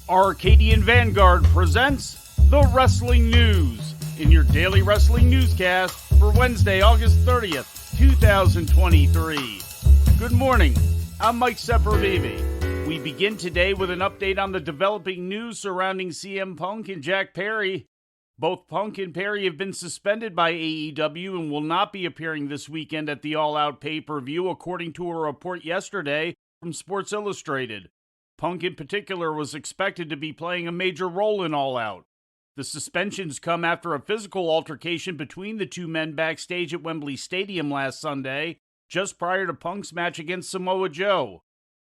Arcadian Vanguard presents the Wrestling News in your daily wrestling newscast for Wednesday, August 30th, 2023. Good morning, I'm Mike Sempervive. We begin today with an update on the developing news surrounding CM Punk and Jack Perry. Both Punk and Perry have been suspended by AEW and will not be appearing this weekend at the All Out pay-per-view, according to a report yesterday from Sports Illustrated. Punk in particular was expected to be playing a major role in All Out. The suspensions come after a physical altercation between the two men backstage at Wembley Stadium last Sunday, just prior to Punk's match against Samoa Joe.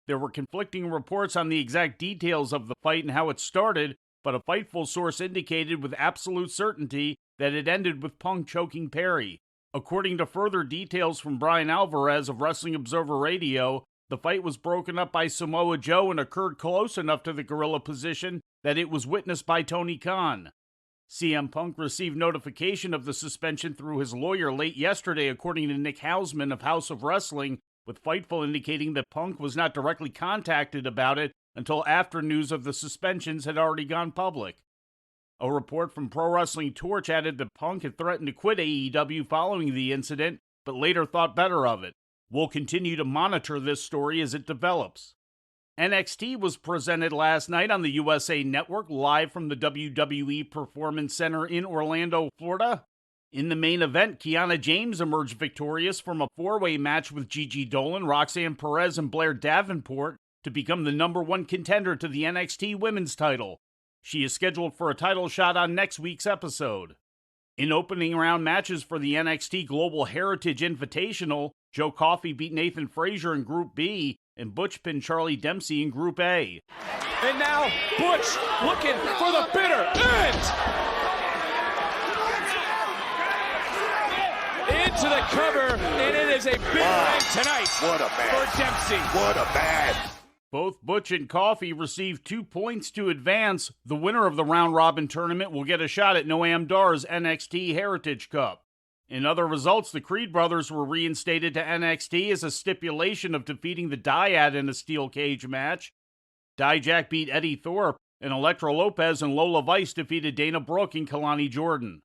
There were conflicting reports on the exact details of the fight and how it started, but a Fightful source indicated with absolute certainty that it ended with Punk choking Perry. According to further details from Brian Alvarez of Wrestling Observer Radio, the fight was broken up by Samoa Joe and occurred close enough to the gorilla position that it was witnessed by Tony Khan. CM Punk received notification of the suspension through his lawyer late yesterday, according to Nick Hausman of House of Wrestling, with Fightful indicating that Punk was not directly contacted about it until after news of the suspensions had already gone public. A report from Pro Wrestling Torch added that Punk had threatened to quit AEW following the incident, but later thought better of it. We'll continue to monitor this story as it develops. NXT was presented last night on the USA Network live from the WWE Performance Center in Orlando, Florida. In the main event, Kiana James emerged victorious from a four-way match with Gigi Dolan, Roxanne Perez, and Blair Davenport to become the number one contender to the NXT Women's title. She is scheduled for a title shot on next week's episode. In opening round matches for the NXT Global Heritage Invitational, Joe Coffey beat Nathan Frazier in Group B, and Butch pinned Charlie Dempsey in Group A. And now, Butch looking for the bitter end! Into the cover, and it is a big end tonight for Dempsey. What a match! Both Butch and Coffey received 2 points to advance. The winner of the round-robin tournament will get a shot at Noam Dar's NXT Heritage Cup. In other results, the Creed brothers were reinstated to NXT as a stipulation of defeating the Dyad in a steel cage match. Dijak beat Eddie Thorpe, and Elektra Lopez and Lola Vice defeated Dana Brooke and Kalani Jordan.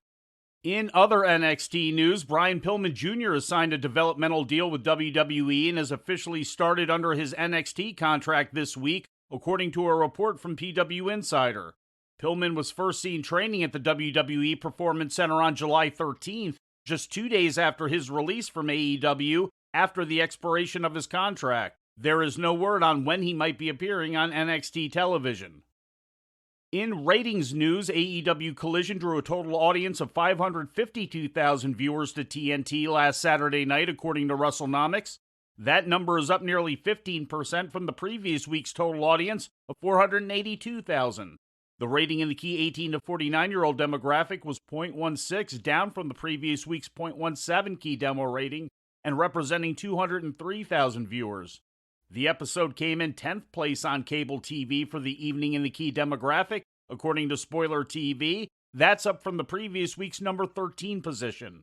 In other NXT news, Brian Pillman Jr. has signed a developmental deal with WWE and has officially started under his NXT contract this week, according to a report from PW Insider. Pillman was first seen training at the WWE Performance Center on July 13th, just 2 days after his release from AEW after the expiration of his contract. There is no word on when he might be appearing on NXT television. In ratings news, AEW Collision drew a total audience of 552,000 viewers to TNT last Saturday night, according to WrestleNomics. That number is up nearly 15% from the previous week's total audience of 482,000. The rating in the key 18 to 49-year-old demographic was .16, down from the previous week's .17 key demo rating, and representing 203,000 viewers. The episode came in 10th place on cable TV for the evening in the key demographic, according to Spoiler TV. That's up from the previous week's number 13 position.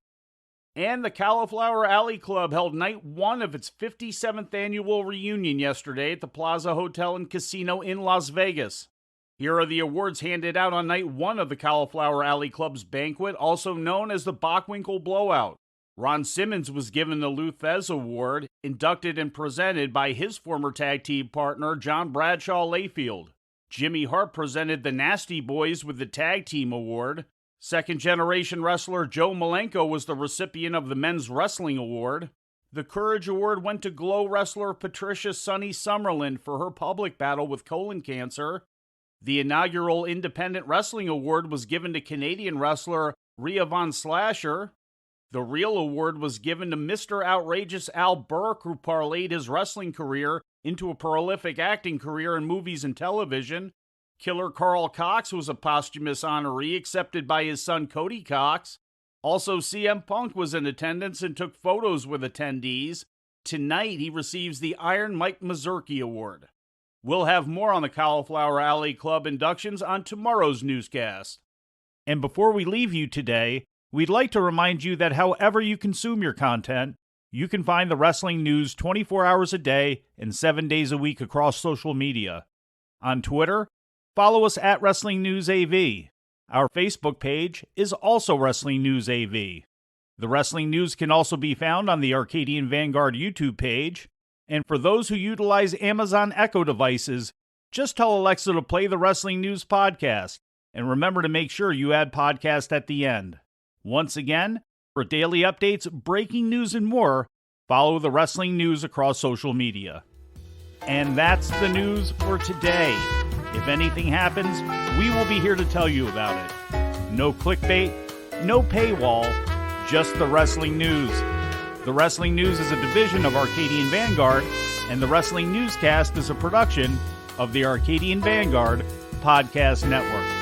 And the Cauliflower Alley Club held night one of its 57th annual reunion yesterday at the Plaza Hotel and Casino in Las Vegas. Here are the awards handed out on night one of the Cauliflower Alley Club's banquet, also known as the Bockwinkel Blowout. Ron Simmons was given the Lou Thez Award, inducted and presented by his former tag team partner, John Bradshaw Layfield. Jimmy Hart presented the Nasty Boys with the Tag Team Award. Second-generation wrestler Joe Malenko was the recipient of the Men's Wrestling Award. The Courage Award went to Glow wrestler Patricia Sunny Summerlin for her public battle with colon cancer. The inaugural Independent Wrestling Award was given to Canadian wrestler Rhea Von Slasher. The Real Award was given to Mr. Outrageous Al Burke, who parlayed his wrestling career into a prolific acting career in movies and television. Killer Carl Cox was a posthumous honoree accepted by his son Cody Cox. Also, CM Punk was in attendance and took photos with attendees. Tonight, he receives the Iron Mike Mazurki Award. We'll have more on the Cauliflower Alley Club inductions on tomorrow's newscast. And before we leave you today, we'd like to remind you that however you consume your content, you can find the wrestling news 24 hours a day and 7 days a week across social media. On Twitter, follow us at Wrestling News AV. Our Facebook page is also Wrestling News AV. The Wrestling News can also be found on the Arcadian Vanguard YouTube page. And for those who utilize Amazon Echo devices, just tell Alexa to play the Wrestling News podcast. And remember to make sure you add podcast at the end. Once again, for daily updates, breaking news, and more, follow the Wrestling News across social media. And that's the news for today. If anything happens, we will be here to tell you about it. No clickbait, no paywall, just the Wrestling News. The Wrestling News is a division of Arcadian Vanguard, and the Wrestling Newscast is a production of the Arcadian Vanguard Podcast Network.